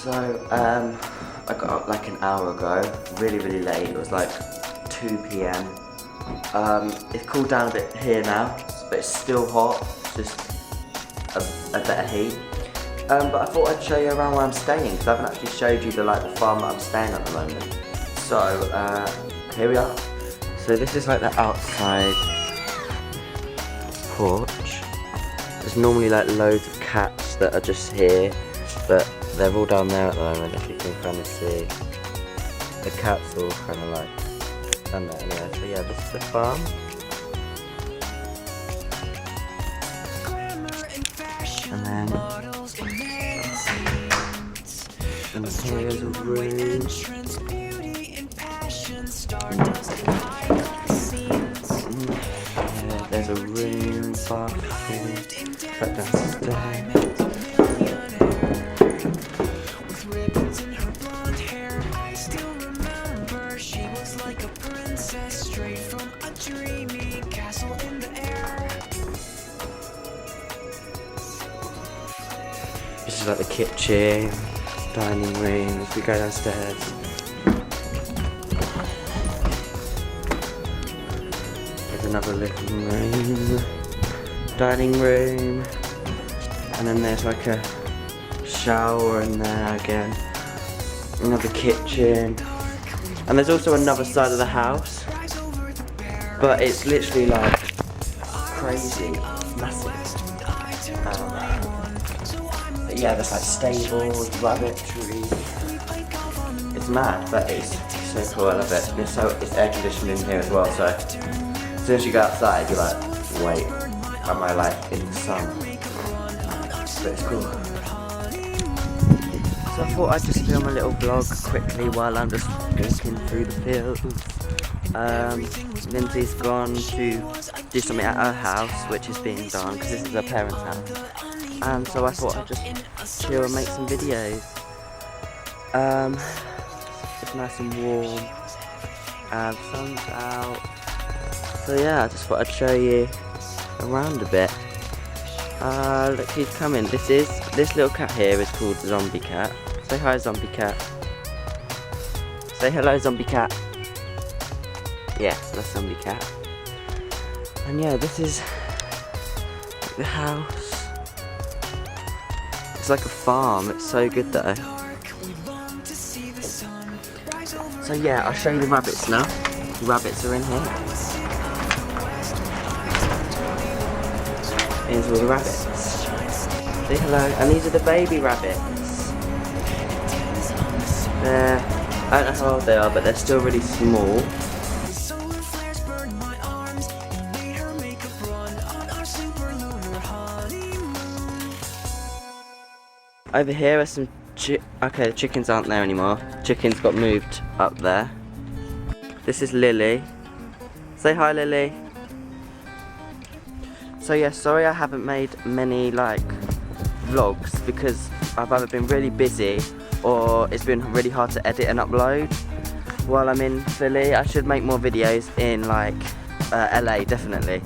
So, I got up like an hour ago, really late. It was like 2 PM. It's cooled down a bit here now, but it's still hot. It's just a better heat. But I thought I'd show you around where I'm staying, because I haven't actually showed you the farm that I'm staying at the moment. So, here we are. So this is like the outside porch. There's normally like loads of cats that are just here, but they're all down there at the moment, if you can kind of see. The cats all kind of like down there anyway. So yeah, this is the farm. And then here's a room. Yeah, there's a room, bathroom, back downstairs. This is like the kitchen, dining room, as we go downstairs. There's another living room, dining room, and then there's like a shower in there again. Another kitchen, and there's also another side of the house, but it's literally like crazy, massive. But yeah, there's like stables, rabbitry. It's mad, but it's so cool. I love it. And it's air conditioned in here as well. So as soon as you go outside, you're like, wait, am I like in the sun? But it's cool. So I thought I'd just film a little vlog quickly while I'm just walking through the fields. Lindsay's gone to do something at her house, which is being done because this is her parents' house. And so I thought I'd just chill and make some videos. It's nice and warm, and the sun's out. So yeah, I just thought I'd show you around a bit. Look who's coming. This little cat here is called Zombie Cat. Say hi, Zombie Cat. Say hello, Zombie Cat. Yes, that's Zombie Cat. And yeah, this is the house. It's like a farm. It's so good though. So yeah, I'll show you the rabbits now. The rabbits are in here. Here's all the rabbits. Say hello. And these are the baby rabbits. I don't know how old they are, but they're still really small. Over here are some okay, the chickens aren't there anymore. Chickens got moved up there. This is Lily. Say hi, Lily. So yeah, sorry I haven't made many vlogs because I've either been really busy or it's been really hard to edit and upload while I'm in Philly. I should make more videos in LA, definitely.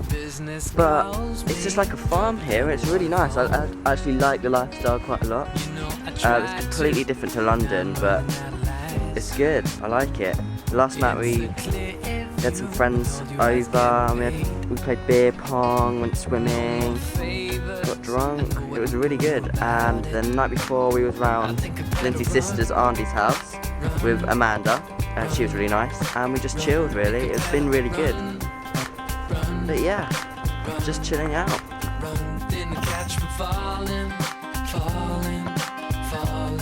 But it's just like a farm here. It's really nice. I actually like the lifestyle quite a lot. It's completely different to London, but it's good. I like it. Last night we had some friends over. We played beer pong, went swimming, got drunk. It was really good. And the night before we was round Lindsay's sister's auntie's house with Amanda, and she was really nice. And we just chilled really. It's been really good. But yeah, just chilling out.